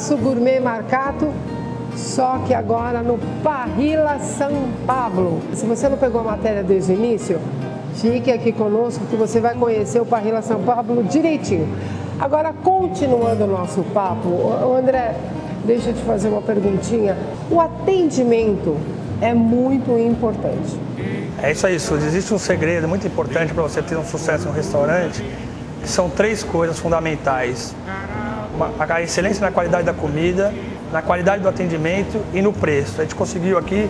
nosso gourmet marcato, só que agora no Parrilla São Pablo. Se você não pegou a matéria desde o início, fique aqui conosco que você vai conhecer o Parrilla São Pablo direitinho. Agora, continuando o nosso papo, André, deixa eu te fazer uma perguntinha. O atendimento é muito importante. É isso aí, Suzy. Existe um segredo muito importante para você ter um sucesso no restaurante, que são 3 coisas fundamentais. A excelência na qualidade da comida, na qualidade do atendimento e no preço. A gente conseguiu aqui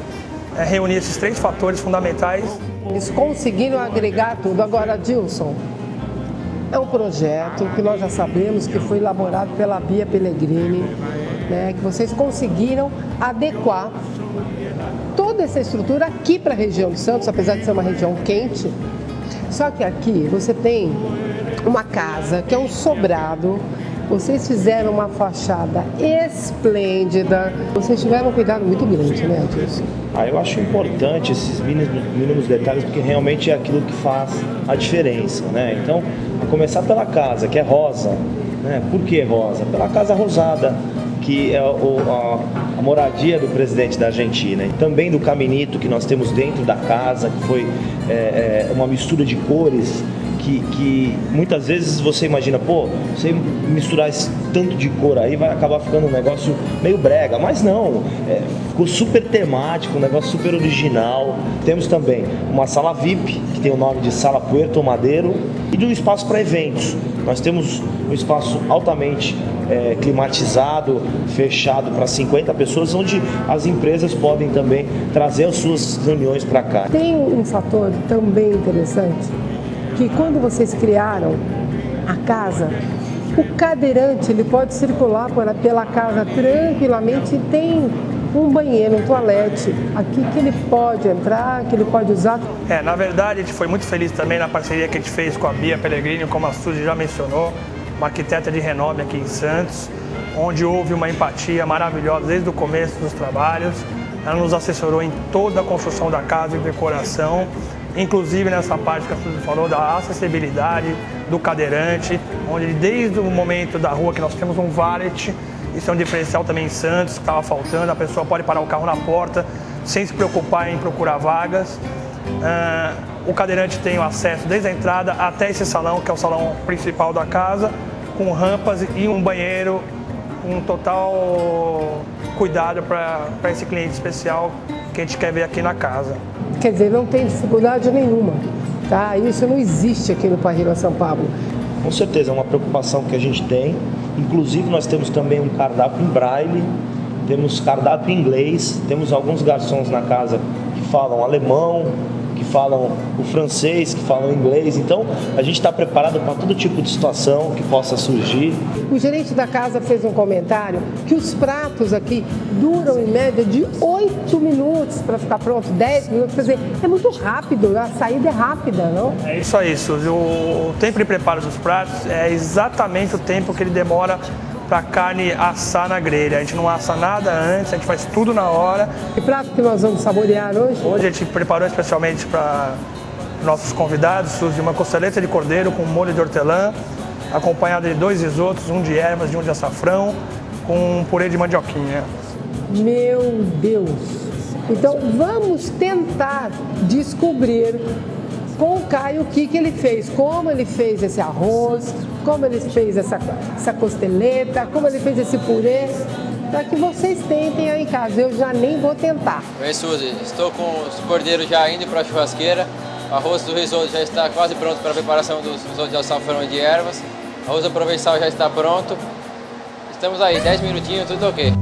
reunir esses 3 fatores fundamentais. Eles conseguiram agregar tudo. Agora, Dilson, é um projeto que nós já sabemos que foi elaborado pela Bia Pellegrini, né, que vocês conseguiram adequar toda essa estrutura aqui para a região de Santos, apesar de ser uma região quente. Só que aqui você tem uma casa que é um sobrado. Vocês fizeram uma fachada esplêndida. Vocês tiveram um cuidado muito grande, né, Dilson? Eu acho importante esses mínimos detalhes, porque realmente é aquilo que faz a diferença, né? Então, a começar pela casa, que é rosa, né? Por que rosa? Pela Casa Rosada, que é a moradia do presidente da Argentina, e também do caminito que nós temos dentro da casa, que foi uma mistura de cores, que muitas vezes você imagina, pô, você misturar esse tanto de cor aí vai acabar ficando um negócio meio brega, mas não, ficou super temático, um negócio super original. Temos também uma sala VIP, que tem o nome de Sala Puerto Madero, e um espaço para eventos. Nós temos um espaço altamente climatizado, fechado para 50 pessoas, onde as empresas podem também trazer as suas reuniões para cá. Tem um fator também interessante, que quando vocês criaram a casa, o cadeirante ele pode circular pela casa tranquilamente e tem um banheiro, um toalete aqui que ele pode entrar, que ele pode usar. Na verdade, a gente foi muito feliz também na parceria que a gente fez com a Bia Pellegrini, como a Suzy já mencionou, uma arquiteta de renome aqui em Santos, onde houve uma empatia maravilhosa desde o começo dos trabalhos. Ela nos assessorou em toda a construção da casa e decoração, inclusive nessa parte que a Suzy falou da acessibilidade do cadeirante, onde desde o momento da rua que nós temos um valet, isso é um diferencial também em Santos, que estava faltando, a pessoa pode parar o carro na porta sem se preocupar em procurar vagas. O cadeirante tem o acesso desde a entrada até esse salão, que é o salão principal da casa, com rampas e um banheiro, com total cuidado para esse cliente especial que a gente quer ver aqui na casa. Quer dizer, não tem dificuldade nenhuma, tá? Isso não existe aqui no Parrilla São Pablo. Com certeza, é uma preocupação que a gente tem. Inclusive, nós temos também um cardápio em braille, temos cardápio em inglês, temos alguns garçons na casa que falam alemão, que falam o francês, que falam inglês. Então, a gente está preparado para todo tipo de situação que possa surgir. O gerente da casa fez um comentário que os pratos aqui duram em média de 8 minutos para ficar pronto, 10 minutos. Quer dizer, é muito rápido, a saída é rápida, não? É isso aí, Suzy. O tempo de preparo dos pratos é exatamente o tempo que ele demora para a carne assar na grelha. A gente não assa nada antes, a gente faz tudo na hora. Que prato que nós vamos saborear hoje? Hoje a gente preparou especialmente para nossos convidados, Suzy, uma costeleta de cordeiro com molho de hortelã, acompanhada de 2 risotos, um de ervas e um de açafrão, com um purê de mandioquinha. Meu Deus! Então vamos tentar descobrir com o Caio o que ele fez, como ele fez esse arroz, como ele fez essa costeleta, como ele fez esse purê, para que vocês tentem aí em casa. Eu já nem vou tentar. Oi, Suzy, estou com os cordeiros já indo para a churrasqueira. O arroz do risoto já está quase pronto para a preparação dos risotos de açafrão e de ervas. O arroz provençal já está pronto. Estamos aí, 10 minutinhos, tudo ok.